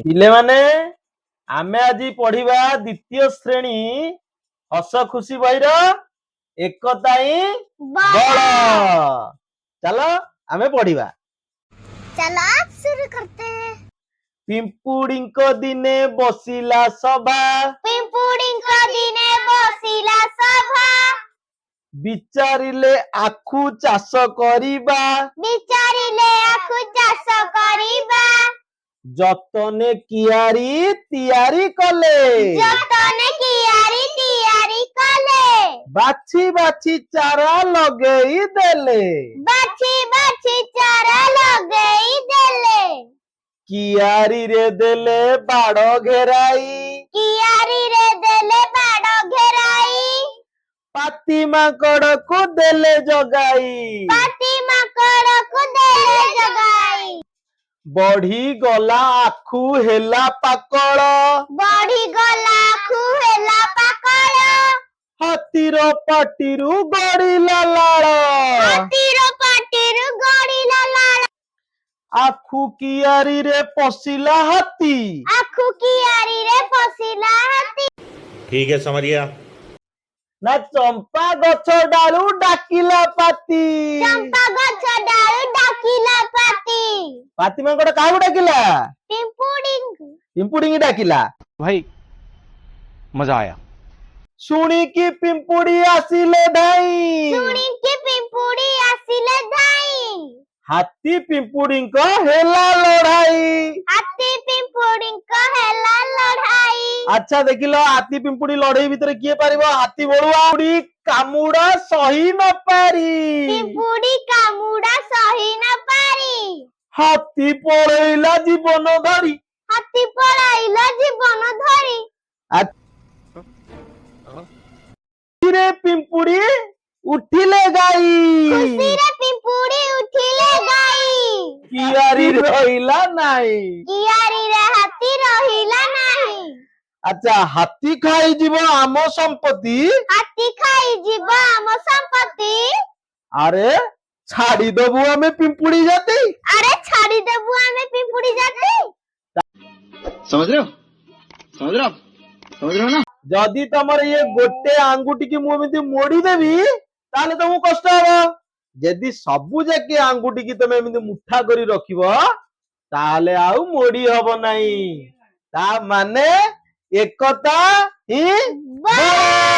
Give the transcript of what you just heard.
पिले माने आमे आजी पढ़िबा द्वितीय श्रेणी हस खुशी बहिर एकताई बल। चलो आमे पढ़िबा। चलो आप शुरू करते हैं। पिंपुड़ीको दिने बसिला सभा, पिंपुड़ीको दिने बसिला सभा, विचारिले आखु चाष करिबा, विचारिले आखु चाष करिबा, जतने कियारी तियारी कले, जतने कियारी तियारी कले, बाछी बाछी चारा लगेई देले, बाछी बाछी चारा लगेई देले, कियारी रे देले बाड़ घेराई, कियारी रे देले बाड़ घेराई, पाती माकड़ को देले जगाई, पाती माकड़ को देले जगाई, बढ़ी गला आखु हेला पाकड़, बढ़ी गला आखु हेला पाकड़, हाथीर पाटिरु गड़िला लाड़, हाथीर पाटिरु गड़िला लाड़, आखु कियारी रे पशिला हाथी, आखु कियारी रे पशिला हाथी। ठीक है समझ गया। ना चंपा गछ डालू डाकिला पाती, चंपा गछ डालू डाकिला पाती, पाती माकड़ काहू डाकिला, पिंपुड़ी डाकिला। भाई मजा आया। सुनी की पिंपुड़ी आसिले धाई, सुनी की पिंपुड़ी आसिले धाई, हाथी पिंपुड़ी को हेला लड़ाई, हाथी पिंपुड़ी को हेला लड़ाई। अच्छा देखिलो हाथी पिंपुड़ी लड़ाई भितर किए पारिबो, हाथी बड़ुआ उड़ी कामुड़ा सही न पारी, पिंपुड़ी कामुड़ा सही न पारी, हाथी पळैला जीवन धरी, हाथी पळाइला जीवन धरी, रे पिंपुड़ी उठिले गाई, खुशी रे पिंपुड़ी उठिले गाई, कियारी रहिला नाही, कियारी रे हाथी रहिला नाही। अच्छा हाथी खाई जीव आम संपत्ति, हाथी खाई जीव आम संपत्ति, अरे छाड़ी देबू आमे पिंपुड़ी जाती, अरे छाड़ी देबू आमे पिंपुड़ी जाती। समझ रहे हो, समझ रहे हो, समझ रहे हो ना। जदि तमर ये गोटे आंगुठी की मुझे मोड़ी देवी ताले तुमको कष्ट हबो, जदि सबु जाके आंगुठी की तुम एमि मुठा करी रखिबो ताले आउ मोड़ी हबो नाही। ता माने एकता ही बल।